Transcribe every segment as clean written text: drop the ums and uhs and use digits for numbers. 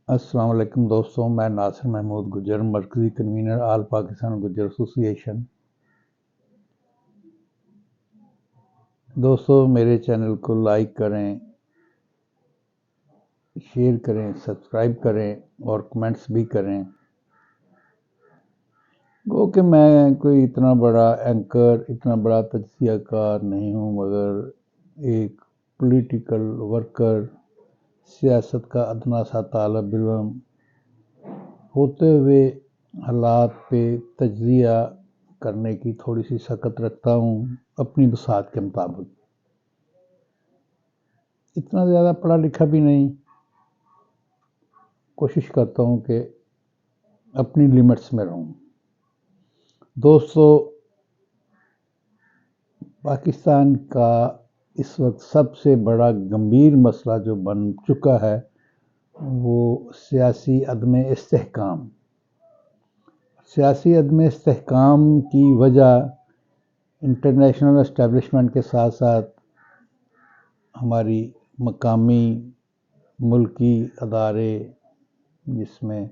السلام علیکم دوستوں، میں ناصر محمود گجر، مرکزی کنوینر آل پاکستان گجر ایسوسی ایشن۔ دوستوں میرے چینل کو لائک کریں، شیئر کریں، سبسکرائب کریں اور کمنٹس بھی کریں۔ گو کہ میں کوئی اتنا بڑا اینکر، اتنا بڑا تجزیہ کار نہیں ہوں، مگر ایک پولیٹیکل ورکر، سیاست کا ادنا سا طالب علم ہوتے ہوئے حالات پہ تجزیہ کرنے کی تھوڑی سی سکت رکھتا ہوں اپنی بساط کے مطابق۔ اتنا زیادہ پڑھا لکھا بھی نہیں، کوشش کرتا ہوں کہ اپنی لیمٹس میں رہوں۔ دوستو، پاکستان کا اس وقت سب سے بڑا گمبھیر مسئلہ جو بن چکا ہے وہ سیاسی عدم استحکام۔ سیاسی عدم استحکام کی وجہ انٹرنیشنل اسٹیبلشمنٹ کے ساتھ ساتھ ہماری مقامی ملکی ادارے، جس میں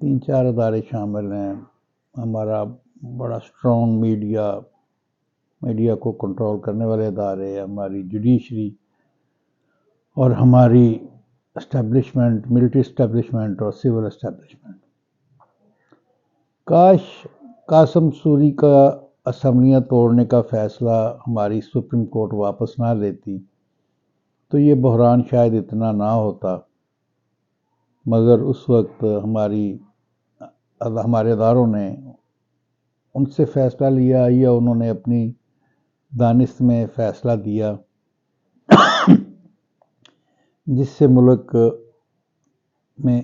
3-4 ادارے شامل ہیں، ہمارا بڑا اسٹرانگ میڈیا کو کنٹرول کرنے والے ادارے، ہماری جوڈیشری اور ہماری اسٹیبلشمنٹ، ملٹری اسٹیبلشمنٹ اور سول اسٹیبلشمنٹ۔ کاش قاسم سوری کا اسمبلیاں توڑنے کا فیصلہ ہماری سپریم کورٹ واپس نہ لیتی تو یہ بحران شاید اتنا نہ ہوتا، مگر اس وقت ہمارے اداروں نے ان سے فیصلہ لیا یا انہوں نے اپنی دانست میں فیصلہ دیا جس سے ملک میں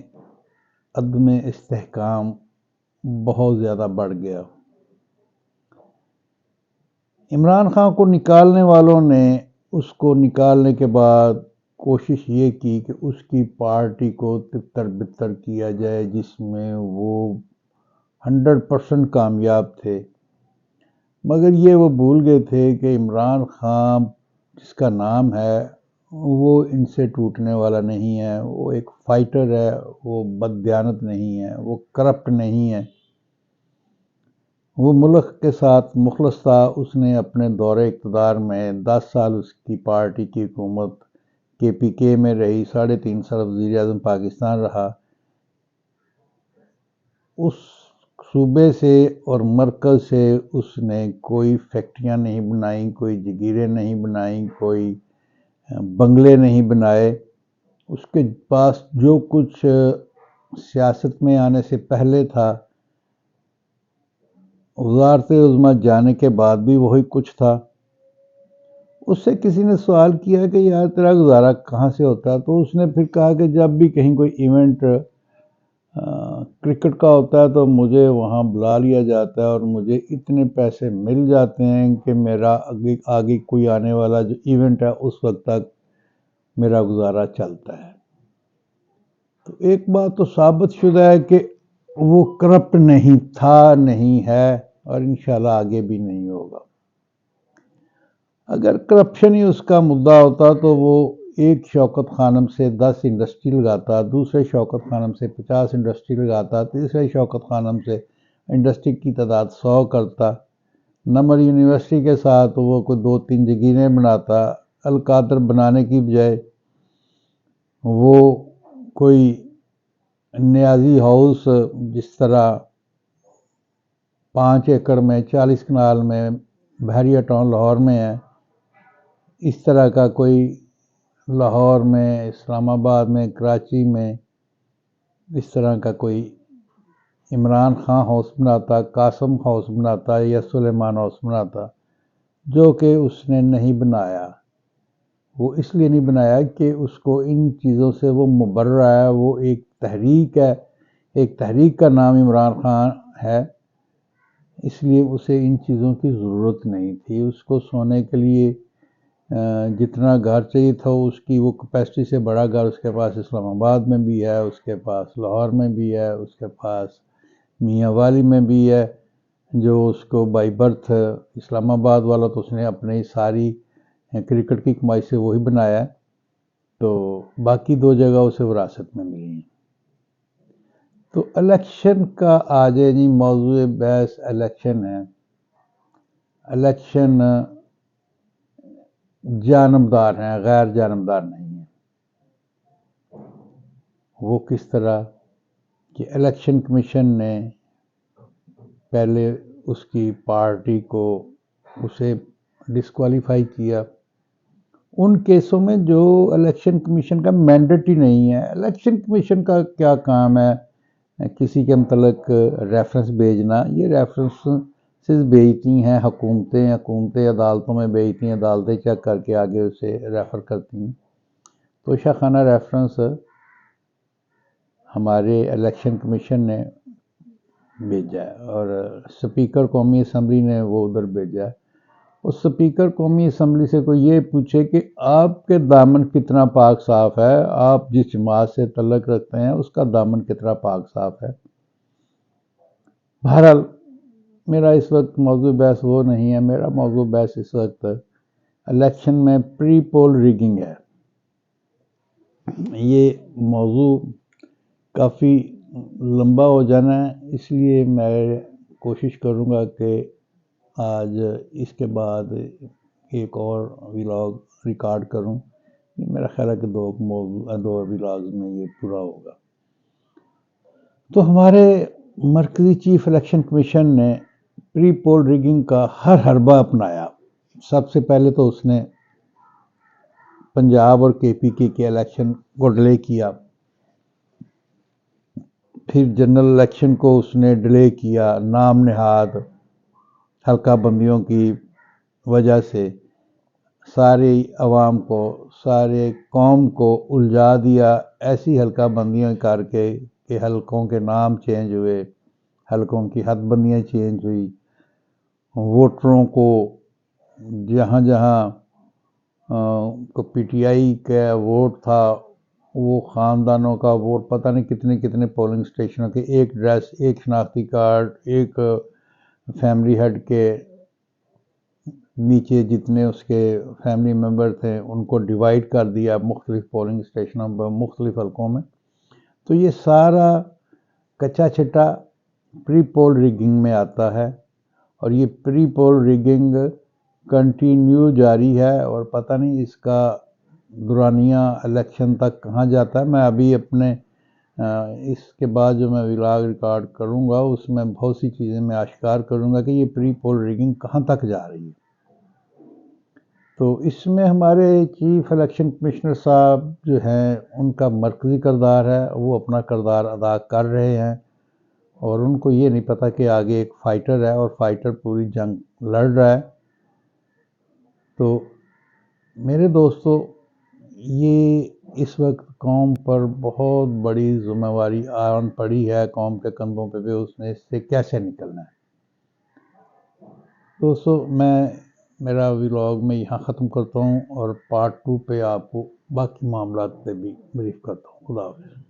عدم استحکام بہت زیادہ بڑھ گیا۔ عمران خان کو نکالنے والوں نے اس کو نکالنے کے بعد کوشش یہ کی کہ اس کی پارٹی کو تتر بتر کیا جائے، جس میں وہ 100% کامیاب تھے، مگر یہ وہ بھول گئے تھے کہ عمران خان جس کا نام ہے وہ ان سے ٹوٹنے والا نہیں ہے، وہ ایک فائٹر ہے، وہ بددیانت نہیں ہے، وہ کرپٹ نہیں ہے، وہ ملک کے ساتھ مخلص تھا۔ اس نے اپنے دور اقتدار میں 10 سال اس کی پارٹی کی حکومت KPK میں رہی، 3.5 سال وزیر اعظم پاکستان رہا۔ اس صوبے سے اور مرکز سے اس نے کوئی فیکٹریاں نہیں بنائیں، کوئی جگیریں نہیں بنائیں، کوئی بنگلے نہیں بنائے۔ اس کے پاس جو کچھ سیاست میں آنے سے پہلے تھا، وزارت عظمیٰ جانے کے بعد بھی وہی کچھ تھا۔ اس سے کسی نے سوال کیا کہ یار تیرا گزارا کہاں سے ہوتا ہے؟ تو اس نے پھر کہا کہ جب بھی کہیں کوئی ایونٹ کرکٹ کا ہوتا ہے تو مجھے وہاں بلا لیا جاتا ہے اور مجھے اتنے پیسے مل جاتے ہیں کہ میرا آگے کوئی آنے والا جو ایونٹ ہے اس وقت تک میرا گزارا چلتا ہے۔ تو ایک بات تو ثابت شدہ ہے کہ وہ کرپٹ نہیں تھا، نہیں ہے اور انشاءاللہ آگے بھی نہیں ہوگا۔ اگر کرپشن ہی اس کا مدعا ہوتا تو وہ ایک شوکت خانم سے 10 انڈسٹری لگاتا، دوسرے شوکت خانم سے 50 انڈسٹری لگاتا، تیسرے شوکت خانم سے انڈسٹری کی تعداد 100 کرتا، نمر یونیورسٹی کے ساتھ وہ کوئی 2-3 جگیریں بناتا، القادر بنانے کی بجائے وہ کوئی نیازی ہاؤس جس طرح 5 ایکڑ میں 40 کنال میں بحریہ ٹاؤن لاہور میں ہے، اس طرح کا کوئی لاہور میں، اسلام آباد میں، کراچی میں اس طرح کا کوئی عمران خان ہاؤس بناتا، قاسم ہاؤس بناتا یا سلیمان ہاؤس بناتا، جو کہ اس نے نہیں بنایا۔ وہ اس لیے نہیں بنایا کہ اس کو ان چیزوں سے وہ مبرہ ہے، وہ ایک تحریک ہے، ایک تحریک کا نام عمران خان ہے، اس لیے اسے ان چیزوں کی ضرورت نہیں تھی۔ اس کو سونے کے لیے جتنا گھر چاہیے تھا اس کی وہ کیپیسٹی سے بڑا گھر اس کے پاس اسلام آباد میں بھی ہے، اس کے پاس لاہور میں بھی ہے، اس کے پاس میاں والی میں بھی ہے، جو اس کو بائی برتھ اسلام آباد والا تو اس نے اپنی ساری کرکٹ کی کمائی سے وہی بنایا ہے، تو باقی 2 جگہ اسے وراثت میں ملی ہیں۔ تو الیکشن کا آج جی موضوع بحث الیکشن ہے. الیکشن جانبدار ہیں، غیر جانبدار نہیں ہیں. وہ کس طرح کہ الیکشن کمیشن نے پہلے اس کی پارٹی کو اسے ڈسکوالیفائی کیا. ان کیسوں میں جو الیکشن کمیشن کا مینڈیٹ ہی نہیں ہے. الیکشن کمیشن کا کیا کام ہے کسی کے متعلق ریفرنس بھیجنا. یہ ریفرنسز بھیجتی ہیں حکومتیں عدالتوں میں بھیجتی ہیں، عدالتیں چیک کر کے آگے اسے ریفر کرتی ہیں. تو شاخانہ ریفرنس ہمارے الیکشن کمیشن نے بھیجا ہے اور اسپیکر قومی اسمبلی نے وہ ادھر بھیجا ہے. اس اسپیکر قومی اسمبلی سے کوئی یہ پوچھے کہ آپ کے دامن کتنا پاک صاف ہے، آپ جس جماعت سے تعلق رکھتے ہیں اس کا دامن کتنا پاک صاف ہے. بہرحال میرا اس وقت موضوع بحث وہ نہیں ہے. میرا موضوع بحث اس وقت الیکشن میں پری پول ریگنگ ہے. یہ موضوع کافی لمبا ہو جانا ہے، اس لیے میں کوشش کروں گا کہ آج اس کے بعد ایک اور ولاگ ریکارڈ کروں. میرا خیال ہے کہ دو ولاگز میں یہ پورا ہوگا. تو ہمارے مرکزی چیف الیکشن کمیشن نے پری پول ریگنگ کا ہر حربہ اپنایا. سب سے پہلے تو اس نے پنجاب اور کے پی کے الیکشن کو ڈیلے کیا. پھر جنرل الیکشن کو اس نے ڈیلے کیا. نام نہاد حلقہ بندیوں کی وجہ سے ساری عوام کو، سارے قوم کو الجھا دیا ایسی حلقہ بندیاں کر کے کہ حلقوں کے نام چینج ہوئے، حلقوں کی حد بندیاں چینج ہوئی. ووٹروں کو جہاں جہاں کو پی ٹی آئی کا ووٹ تھا وہ خاندانوں کا ووٹ پتہ نہیں کتنے پولنگ اسٹیشنوں کے ایک ڈریس، ایک شناختی کارڈ، ایک فیملی ہیڈ کے نیچے جتنے اس کے فیملی ممبر تھے ان کو ڈیوائیڈ کر دیا مختلف پولنگ اسٹیشنوں پر، مختلف حلقوں میں. تو یہ سارا کچا چھٹا پری پول ریگنگ میں آتا ہے اور یہ پری پول ریگنگ کنٹینیو جاری ہے اور پتہ نہیں اس کا دورانیہ الیکشن تک کہاں جاتا ہے. میں ابھی اپنے اس کے بعد جو میں ولاگ ریکارڈ کروں گا اس میں بہت سی چیزیں میں آشکار کروں گا کہ یہ پری پول ریگنگ کہاں تک جا رہی ہے. تو اس میں ہمارے چیف الیکشن کمشنر صاحب جو ہیں ان کا مرکزی کردار ہے، وہ اپنا کردار ادا کر رہے ہیں اور ان کو یہ نہیں پتہ کہ آگے ایک فائٹر ہے اور فائٹر پوری جنگ لڑ رہا ہے. تو میرے دوستو، یہ اس وقت قوم پر بہت بڑی ذمہ داری آن پڑی ہے، قوم کے کندھوں پہ بھی اس نے اس سے کیسے نکلنا ہے. دوستو میرا ولاگ میں یہاں ختم کرتا ہوں اور پارٹ 2 پہ آپ کو باقی معاملات پہ بھی بریف کرتا ہوں. خدا حافظ.